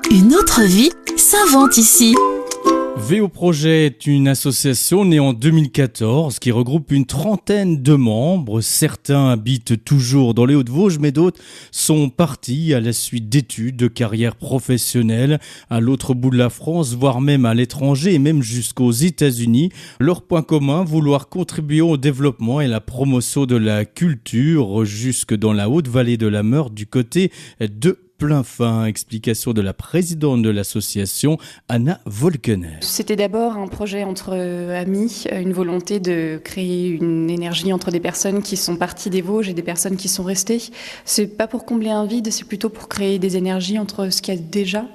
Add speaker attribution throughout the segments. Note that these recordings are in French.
Speaker 1: Une autre vie s'invente ici.
Speaker 2: VO Projet est une association née en 2014 qui regroupe une trentaine de membres. Certains habitent toujours dans les Hauts-de-Vosges, mais d'autres sont partis à la suite d'études, de carrières professionnelles à l'autre bout de la France, voire même à l'étranger et même jusqu'aux États-Unis. Leur point commun, vouloir contribuer au développement et la promotion de la culture jusque dans la Haute-Vallée de la Meurthe du côté de Plainfin. Explication de la présidente de l'association, Anna Volkener.
Speaker 3: C'était d'abord un projet entre amis, une volonté de créer une énergie entre des personnes qui sont parties des Vosges et des personnes qui sont restées. C'est pas pour combler un vide, c'est plutôt pour créer des énergies entre ce qu'il y a déjà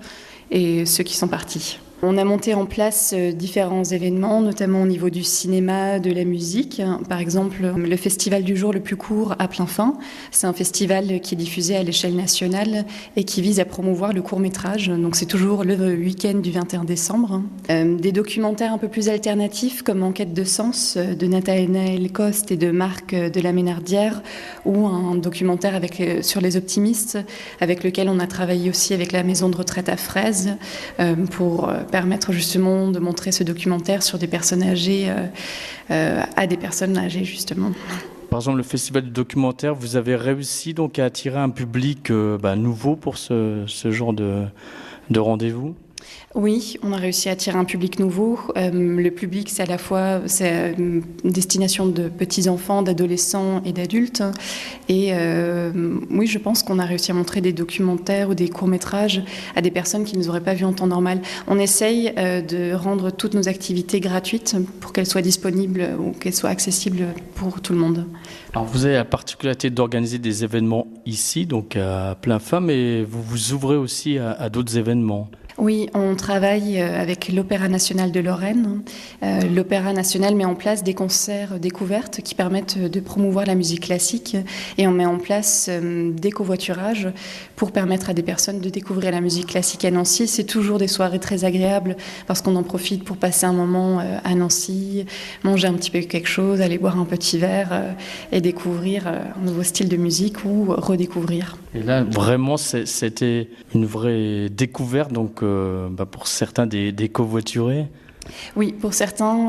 Speaker 3: et ceux qui sont partis. On a monté en place différents événements, notamment au niveau du cinéma, de la musique. Par exemple, le festival du jour le plus court à Plainfin. C'est un festival qui est diffusé à l'échelle nationale et qui vise à promouvoir le court-métrage. Donc c'est toujours le week-end du 21 décembre. Des documentaires un peu plus alternatifs comme Enquête de sens de Nathanaël Coste et de Marc de la Ménardière, ou un documentaire sur les optimistes avec lequel on a travaillé aussi avec la maison de retraite à Fraise pour permettre justement de montrer ce documentaire sur des personnes âgées à des personnes âgées justement.
Speaker 2: Par exemple, le festival du documentaire, vous avez réussi donc à attirer un public nouveau pour ce genre de rendez-vous ?
Speaker 3: Oui, on a réussi à attirer un public nouveau. Le public, c'est à la fois une destination de petits-enfants, d'adolescents et d'adultes. Et oui, je pense qu'on a réussi à montrer des documentaires ou des courts-métrages à des personnes qui ne nous auraient pas vus en temps normal. On essaye de rendre toutes nos activités gratuites pour qu'elles soient disponibles ou qu'elles soient accessibles pour tout le monde.
Speaker 2: Alors vous avez la particularité d'organiser des événements ici, donc à Plainfin, mais vous vous ouvrez aussi à d'autres événements.
Speaker 3: Oui, on travaille avec l'Opéra National de Lorraine. L'Opéra National met en place des concerts découvertes qui permettent de promouvoir la musique classique, et on met en place des covoiturages pour permettre à des personnes de découvrir la musique classique à Nancy. C'est toujours des soirées très agréables parce qu'on en profite pour passer un moment à Nancy, manger un petit peu quelque chose, aller boire un petit verre et découvrir un nouveau style de musique ou redécouvrir.
Speaker 2: Et là, vraiment, c'était une vraie découverte, donc pour certains des covoiturés.
Speaker 3: Oui, pour certains.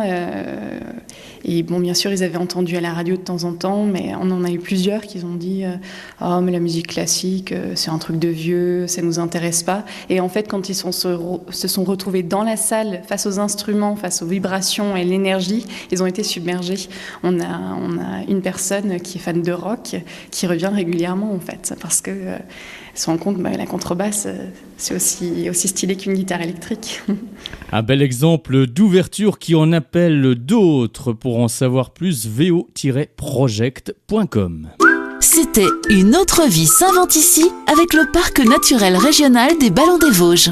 Speaker 3: Et bon, bien sûr, ils avaient entendu à la radio de temps en temps, mais on en a eu plusieurs qui ont dit « Oh, mais la musique classique, c'est un truc de vieux, ça ne nous intéresse pas ». Et en fait, quand ils se sont retrouvés dans la salle, face aux instruments, face aux vibrations et l'énergie, ils ont été submergés. On a une personne qui est fan de rock, qui revient régulièrement, en fait, parce que se rend compte que la contrebasse, c'est aussi stylé qu'une guitare électrique.
Speaker 2: Un bel exemple d'ouverture qui en appelle d'autres. Pour en savoir plus, vo-project.com.
Speaker 1: C'était Une autre vie s'invente ici avec le parc naturel régional des Ballons des Vosges.